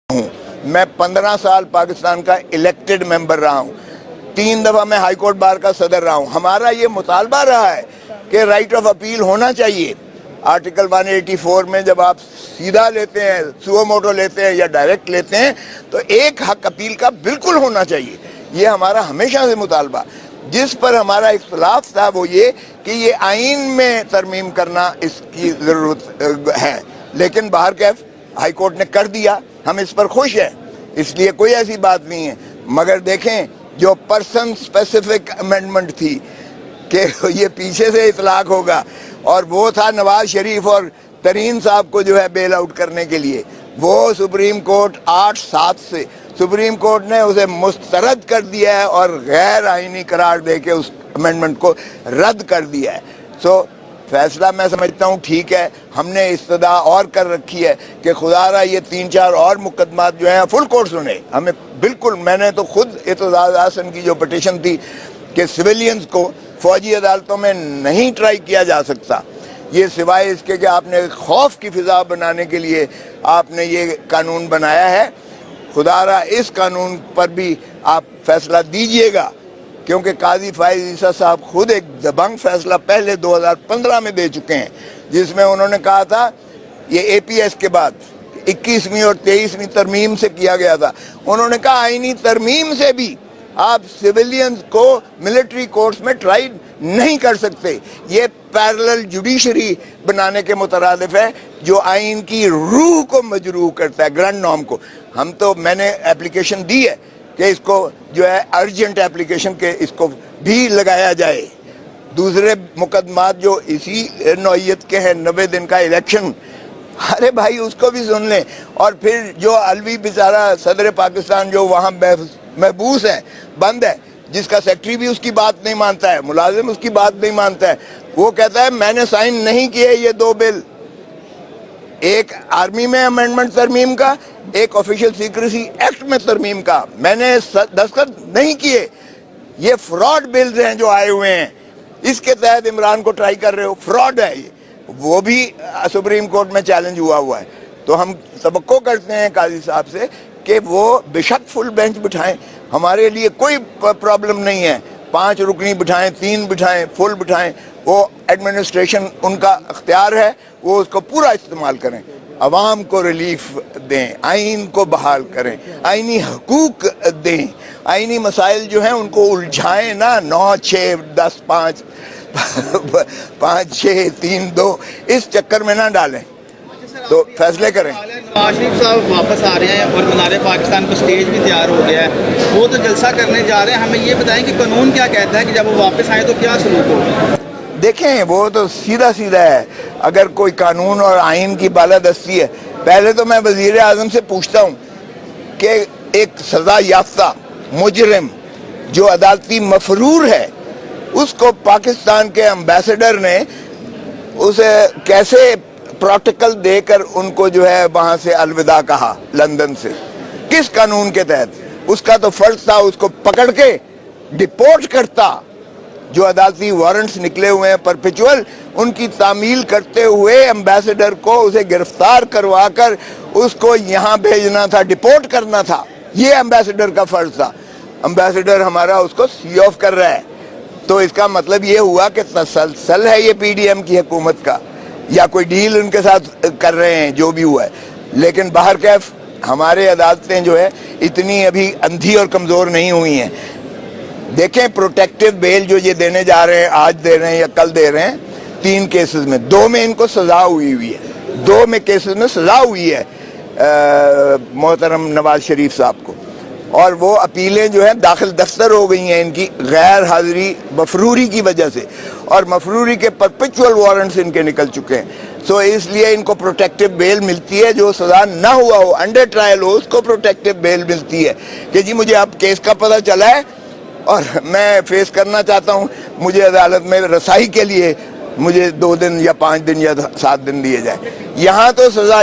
ہوں میں 15 سال پاکستان کا الیکٹڈ ممبر رہا ہوں، 3 دفعہ میں ہائی کورٹ بار کا صدر رہا ہوں۔ ہمارا یہ مطالبہ رہا ہے کہ رائٹ آف اپیل ہونا چاہیے۔ آرٹیکل 184 میں جب آپ سیدھا لیتے ہیں، سو موٹو لیتے ہیں یا ڈائریکٹ لیتے ہیں تو ایک حق اپیل کا بالکل ہونا چاہیے۔ یہ ہمارا ہمیشہ سے مطالبہ۔ جس پر ہمارا اختلاف تھا وہ یہ کہ یہ آئین میں ترمیم کرنا اس کی ضرورت ہے، لیکن بہرکیف ہائی کورٹ نے کر دیا، ہم اس پر خوش ہیں، اس لیے کوئی ایسی بات نہیں ہے۔ مگر دیکھیں جو پرسن اسپیسیفک امینڈمنٹ تھی کہ یہ پیچھے سے اطلاق ہوگا، اور وہ تھا نواز شریف اور ترین صاحب کو جو ہے بیل آؤٹ کرنے کے لیے، وہ سپریم کورٹ 8-7 سے سپریم کورٹ نے اسے مسترد کر دیا ہے اور غیر آئینی قرار دے کے اس امینڈمنٹ کو رد کر دیا ہے۔ فیصلہ میں سمجھتا ہوں ٹھیک ہے۔ ہم نے استدعا اور کر رکھی ہے کہ خدا را یہ 3-4 اور مقدمات جو ہیں فل کورٹ سنے۔ ہمیں بالکل، میں نے تو خود اعتزاز احسن کی جو پٹیشن تھی کہ سویلینز کو فوجی عدالتوں میں نہیں ٹرائی کیا جا سکتا، یہ سوائے اس کے کہ آپ نے خوف کی فضا بنانے کے لیے آپ نے یہ قانون بنایا ہے۔ خدا را اس قانون پر بھی آپ فیصلہ دیجئے گا، کیونکہ قاضی فائز عیسیٰ صاحب خود ایک دبنگ فیصلہ پہلے 2015 میں دے چکے ہیں، جس میں انہوں نے کہا تھا یہ اے پی ایس کے بعد 21ویں اور 23ویں ترمیم سے کیا گیا تھا، انہوں نے کہا آئینی ترمیم سے بھی آپ سویلینز کو ملٹری کورٹس میں ٹرائی نہیں کر سکتے۔ یہ پیرلل جوڈیشری بنانے کے مترادف ہے جو آئین کی روح کو مجروح کرتا ہے، گرانڈ نارم کو۔ میں نے اپلیکیشن دی ہے کہ اس کو جو ہے ارجنٹ اپلیکیشن کے اس کو بھی لگایا جائے۔ دوسرے مقدمات جو اسی نوعیت کے ہیں، 90 دن کا الیکشن، ارے بھائی اس کو بھی سن لیں۔ اور پھر جو علوی بیچارہ صدر پاکستان جو وہاں محبوس ہے، بند ہے، جس کا سیکٹری بھی اس کی بات نہیں مانتا ہے، ملازم اس کی بات نہیں مانتا ہے، وہ کہتا ہے میں نے سائن نہیں کیے یہ 2 بل، ایک آرمی میں امینڈمنٹ ترمیم کا، ایک آفیشیل سیکریسی ایکٹ میں ترمیم کا، میں نے دستخط نہیں کیے۔ یہ فراڈ بلز ہیں جو آئے ہوئے ہیں، اس کے تحت عمران کو ٹرائی کر رہے ہو، فراڈ ہے یہ۔ وہ بھی سپریم کورٹ میں چیلنج ہوا ہے۔ تو ہم توقع کرتے ہیں قاضی صاحب سے کہ وہ بے شک فل بینچ بٹھائیں، ہمارے لیے کوئی پرابلم نہیں ہے، 5 رکنی بٹھائیں، 3 بٹھائیں، فل بٹھائیں، وہ ایڈمنسٹریشن ان کا اختیار ہے، وہ اس کو پورا استعمال کریں، عوام کو ریلیف دیں، آئین کو بحال کریں، آئینی حقوق دیں، آئینی مسائل جو ہیں ان کو الجھائیں نہ 9-6-10-5 5-6-3-2 اس چکر میں نہ ڈالیں، تو فیصلے کریں۔ نواز شریف صاحب واپس آ رہے ہیں اور مینار پاکستان کو سٹیج بھی تیار ہو گیا ہے، وہ تو جلسہ کرنے جا رہے ہیں، ہمیں یہ بتائیں کہ قانون کیا کہتا ہے کہ جب وہ واپس آئیں تو کیا سلوک ہوگا؟ دیکھیں وہ تو سیدھا ہے، اگر کوئی قانون اور آئین کی بالادستی ہے، پہلے تو میں وزیر اعظم سے پوچھتا ہوں کہ ایک سزا یافتہ مجرم جو عدالتی مفرور ہے، اس کو پاکستان کے امبیسڈر نے اسے کیسے پروٹوکل دے کر ان کو جو ہے وہاں سے الوداع کہا، لندن سے، کس قانون کے تحت؟ اس کا تو فرض تھا اس کو پکڑ کے ڈپورٹ کرتا۔ جو عدالتی وارنٹس نکلے ہوئے ہیں پرپیچول، ان کی تعمیل کرتے ہوئے امبیسڈر کو اسے گرفتار کروا کر اس کو یہاں بھیجنا تھا، ڈپورٹ کرنا تھا، یہ امبیسڈر کا فرض تھا۔ امبیسڈر ہمارا اس کو سی آف کر رہا ہے، تو اس کا مطلب یہ ہوا کہ تسلسل ہے یہ پی ڈی ایم کی حکومت کا، یا کوئی ڈیل ان کے ساتھ کر رہے ہیں، جو بھی ہوا ہے۔ لیکن بہرکیف ہمارے عدالتیں جو ہے اتنی ابھی اندھی اور کمزور نہیں ہوئی ہیں۔ دیکھیں پروٹیکٹیو بیل جو یہ دینے جا رہے ہیں، آج دے رہے ہیں یا کل دے رہے ہیں، 3 کیسز میں، 2 میں ان کو سزا ہوئی ہے، 2 میں کیسز میں سزا ہوئی ہے محترم نواز شریف صاحب کو، اور وہ اپیلیں جو ہیں داخل دفتر ہو گئی ہیں ان کی غیر حاضری مفروری کی وجہ سے، اور مفروری کے پرپیچول وارنٹس ان کے نکل چکے ہیں۔ اس لیے ان کو پروٹیکٹیو بیل ملتی ہے، جو سزا نہ ہوا ہو، انڈر ٹرائل ہو، اس کو پروٹیکٹیو بیل ملتی ہے کہ جی مجھے اب کیس کا پتہ چلا ہے اور میں فیس کرنا چاہتا ہوں، مجھے عدالت میں رسائی کے لیے مجھے 2 دن یا 5 دن یا 7 دن دیے جائیں۔ یہاں تو سزا